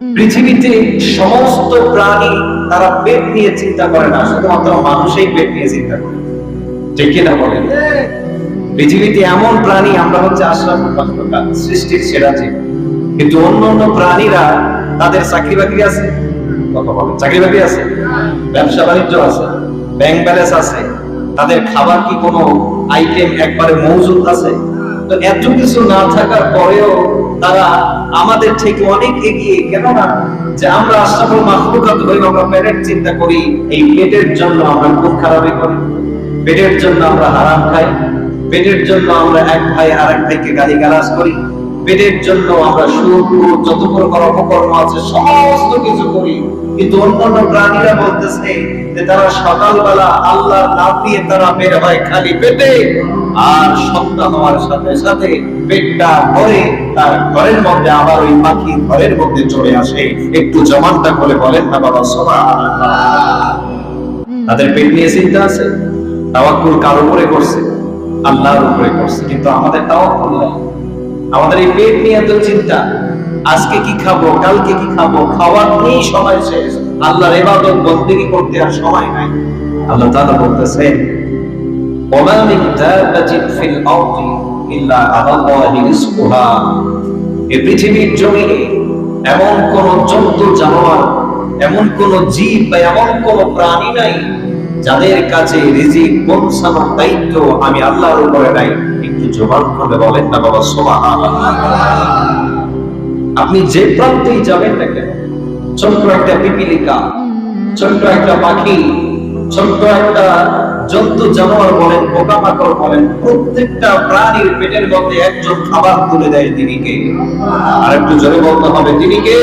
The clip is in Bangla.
পৃথিবীতে সমস্ত প্রাণী তারা পেট নিয়ে চিন্তা করে না, শুধুমাত্র মানুষই পেট নিয়ে চিন্তা করে। ঠিক কিনা বলেন? পৃথিবীতে এমন প্রাণী আমরা হচ্ছে আশরাফুল মাখলুকাত, সৃষ্টির সেরা জীব, কিন্তু অন্য অন্য প্রাণীরা তাদের চাকরি বাকরি আছে, কথা বলেন, চাকরি বাকরি আছে, ব্যবসা বাণিজ্য আছে, ব্যাংক ব্যালেন্স আছে, তাদের খাবার কি কোনো আইটেম একবারে মজুদ আছে? তো এত কিছু না থাকার পরেও তারা আমাদের থেকে অনেক এগিয়ে। কেননা যে আমরা আশরাফুল মাখলুকাত হই, আমরা পেটের চিন্তা করি, এই পেটের জন্য আমরা খুব খারাপই করি, পেটের জন্য আমরা হারাম খাই, পেটের জন্য আমরা এক ভাই আর এক ভাইকে গালিগালাজ করি, পেটের জন্য আমরা সুদ যত প্রকার অপকর্ম আছে সমস্ত কিছু করি। কিন্তু অন্যান্য প্রাণীরা বলতেছে যে তারা সকালবেলা আল্লাহর নাম দিয়ে তারা বের হয় খালি পেটে, আর সন্ধ্যা হওয়ার সাথে সাথে পেটটা ভরে তার ঘরের মধ্যে আবার ওই পাখি ঘরের মধ্যে চলে আসে। একটু জমানটা করে বলেন না বাবা সুবহানাল্লাহ। তাদের পেট নিয়ে চিন্তা আছে, তাওয়াক্কুল কার উপরে করছে? আল্লাহর উপরে করছে। কিন্তু আমাদের তাওয়াক্কুল নাই, আমাদের এই পেট নিয়ে এত চিন্তা, আজকে কি খাবো, কালকে কি খাবো, খাওয়ার নেই সময় শেষ, আল্লাহর ইবাদত বন্দেগী করতে আর সময় নাই। আল্লাহ তাআলা বলতেছেন, ওয়া মিন দাব্বাতিন ফিল আরদি ইল্লা আলাল্লাহি রিজকুহা, এই পৃথিবীর জমিনে এমন কোন জন্তু জানোয়ার, এমন কোন জীব বা এমন কোন প্রাণী নাই যাদের কাছে রিজিক পৌঁছানোর দায়িত্ব আমি আল্লাহর উপরে নাই। একটু জবান খুলে বলেন না বাবা সুবহানাল্লাহ। আপনি যে প্রান্তেই যাবেন না কেন, ছোট্ট একটা পিপিলিকা, ছোট্ট একটা পাখি, ছোট্ট একটা জন্তু জানোয়ার বলেন, পোকামাকড় বলেন, প্রত্যেকটা প্রাণীর পেটের মধ্যে একজন খাবার তুলে দেয়, তিনি কে? আর একটু জোরে বলতে হবে, তিনি কে?